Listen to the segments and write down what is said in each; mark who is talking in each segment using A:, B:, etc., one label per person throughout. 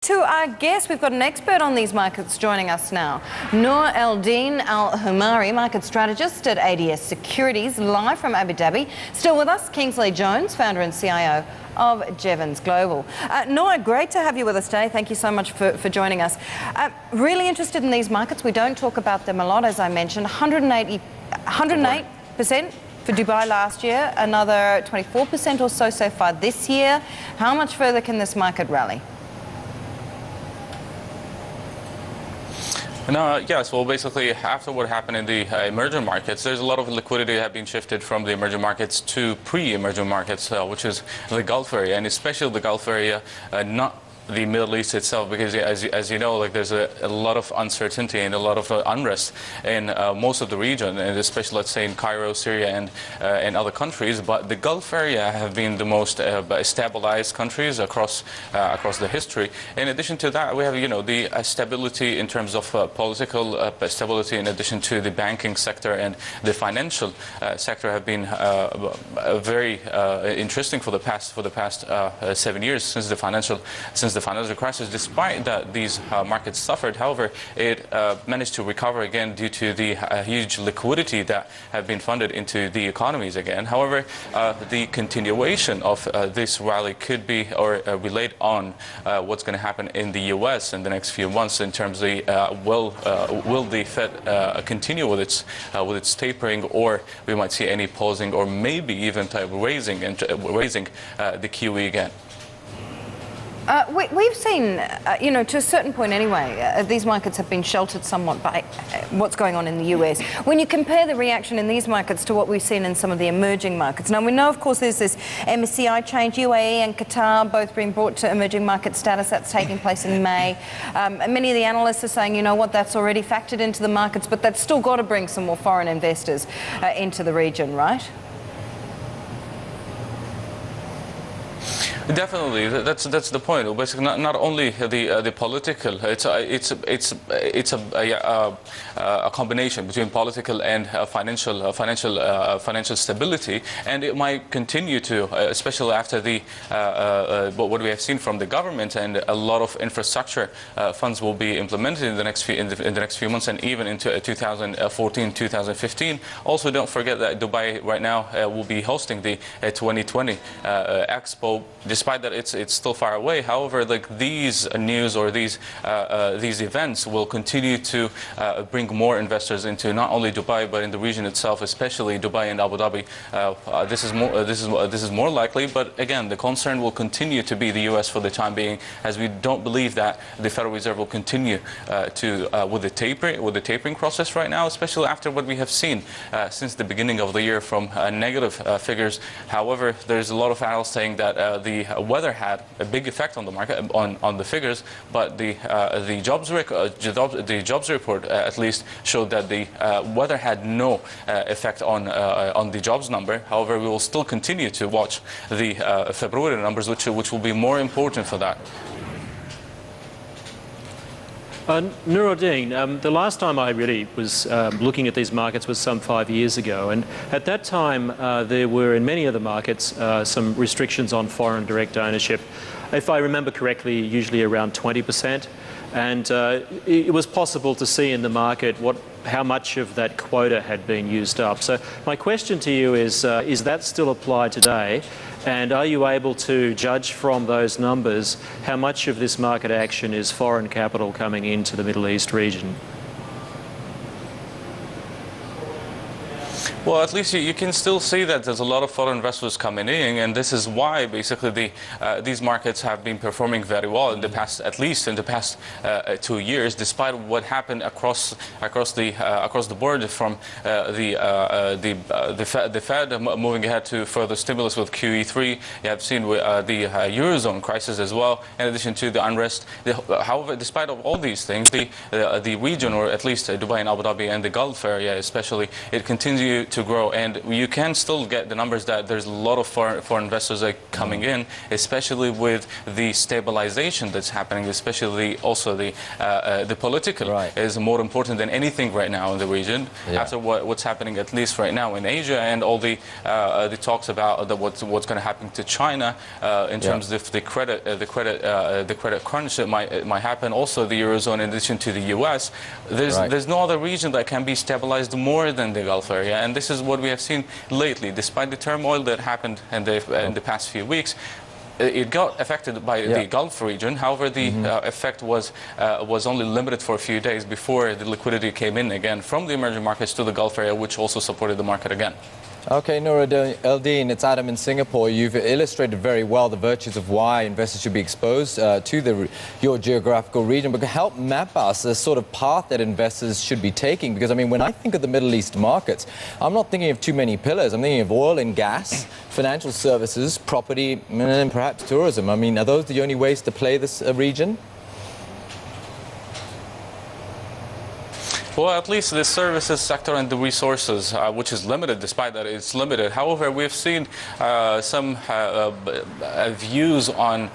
A: To our guest, we've got an expert on these markets joining us now. Noureldeen Al-Humari, market strategist at ADS Securities, live from Abu Dhabi. Still with us, Kingsley Jones, founder and CIO of Jevons Global. Nour, great to have you with us today. Thank you so much for joining us. Really interested in these markets. We don't talk about them a lot, as I mentioned. 108% for Dubai last year, another 24% or so far this year. How much further can this market rally?
B: No, yes, well, basically, after what happened in the emerging markets, there's a lot of liquidity that have been shifted from the emerging markets to pre-emerging markets, which is the Gulf area, and especially the Gulf area, not the Middle East itself, because as you know, like there's a lot of uncertainty and a lot of unrest in most of the region, and especially, let's say, in Cairo, Syria, and other countries. But the Gulf area have been the most stabilized countries across the history. In addition to that, we have the stability in terms of political stability, in addition to the banking sector and the financial sector have been very interesting for the past 7 years since the financial crisis. Despite that these markets suffered, however, it managed to recover again due to the huge liquidity that have been funded into the economies again. However, the continuation of this rally could be or relate on what's going to happen in the US in the next few months in terms of will the Fed continue with its tapering, or we might see any pausing or maybe even raising the QE again.
A: We've seen, to a certain point anyway, these markets have been sheltered somewhat by what's going on in the US. When you compare the reaction in these markets to what we've seen in some of the emerging markets, now we know, of course, there's this MSCI change, UAE and Qatar both being brought to emerging market status. That's taking place in May. Many of the analysts are saying, that's already factored into the markets, but that's still got to bring some more foreign investors into the region, right?
B: Definitely, that's the point. Basically, not only the political, it's a combination between political and financial stability, and it might continue to, especially after what we have seen from the government, and a lot of infrastructure funds will be implemented in the next few months, and even into 2014, 2015. Also, don't forget that Dubai right now will be hosting the 2020 Expo. Despite that it's still far away, however, like these news or these events will continue to bring more investors into not only Dubai but in the region itself, especially Dubai and Abu Dhabi. This is more likely, but again, the concern will continue to be the US for the time being, as we don't believe that the Federal Reserve will continue with the tapering process right now, especially after what we have seen since the beginning of the year from negative figures. However, there's a lot of analysts saying that the weather had a big effect on the market, on the figures, but the jobs report at least showed that the weather had no effect on the jobs number. However, we will still continue to watch the February numbers, which will be more important for that.
C: Noureldeen, the last time I really was looking at these markets was some 5 years ago, and at that time there were in many of the markets some restrictions on foreign direct ownership. If I remember correctly, usually around 20%, and it was possible to see in the market how much of that quota had been used up. So my question to you is that still applied today? And are you able to judge from those numbers how much of this market action is foreign capital coming into the Middle East region?
B: Well, at least you can still see that there's a lot of foreign investors coming in, and this is why basically these markets have been performing very well in the past, at least in the past 2 years, despite what happened across the board, from the Fed moving ahead to further stimulus with QE3. You have seen the Eurozone crisis as well, in addition to the unrest. However, despite of all these things, the region, or at least Dubai and Abu Dhabi and the Gulf area especially, it continued to grow. And you can still get the numbers that there's a lot of foreign investors coming in, especially with the stabilization that's happening, especially also the political is more important than anything right now in the region. After what's happening, at least right now in Asia, and all the talks about what's going to happen to China in terms of the credit crunch that might happen. Also, the Eurozone, in addition to the U.S., there's no other region that can be stabilized more than the Gulf area, and this is what we have seen lately. Despite the turmoil that happened in the past few weeks, it got affected by the Gulf region. However, the effect was only limited for a few days before the liquidity came in again from the emerging markets to the Gulf area, which also supported the market again.
D: Okay, Nour, Eldeen, it's Adam in Singapore. You've illustrated very well the virtues of why investors should be exposed to your geographical region, but help map us the sort of path that investors should be taking. Because, I mean, when I think of the Middle East markets, I'm not thinking of too many pillars. I'm thinking of oil and gas, financial services, property, and perhaps tourism. I mean, are those the only ways to play this region?
B: Well, at least the services sector and the resources, which is limited, despite that it's limited. However, we've seen some views on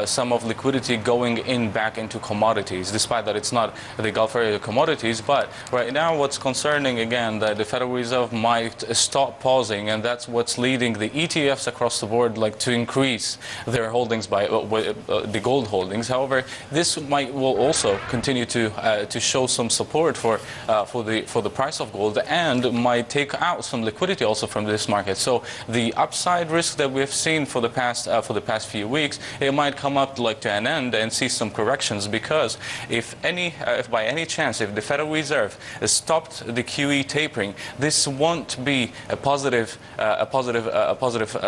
B: some of liquidity going back into commodities, despite that it's not the Gulf area commodities. But right now, what's concerning, again, that the Federal Reserve might stop pausing, and that's what's leading the ETFs across the board to increase their holdings by the gold holdings. However, this will also continue to show some support for the price of gold, and might take out some liquidity also from this market. So the upside risk that we've seen for the past few weeks, it might come up to an end and see some corrections, because if by any chance the Federal Reserve stopped the QE tapering, this won't be a positive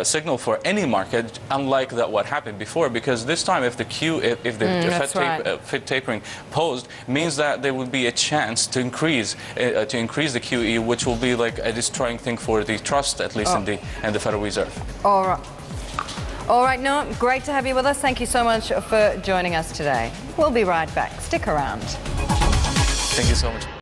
B: signal for any market, unlike what happened before. Because this time, if the Fed tapering paused, means that there would be a chance to increase the QE, which will be a destroying thing for the trust, at least in the Federal Reserve.
A: All right, Nour, great to have you with us. Thank you so much for joining us today. We'll be right back. Stick around.
B: Thank you so much.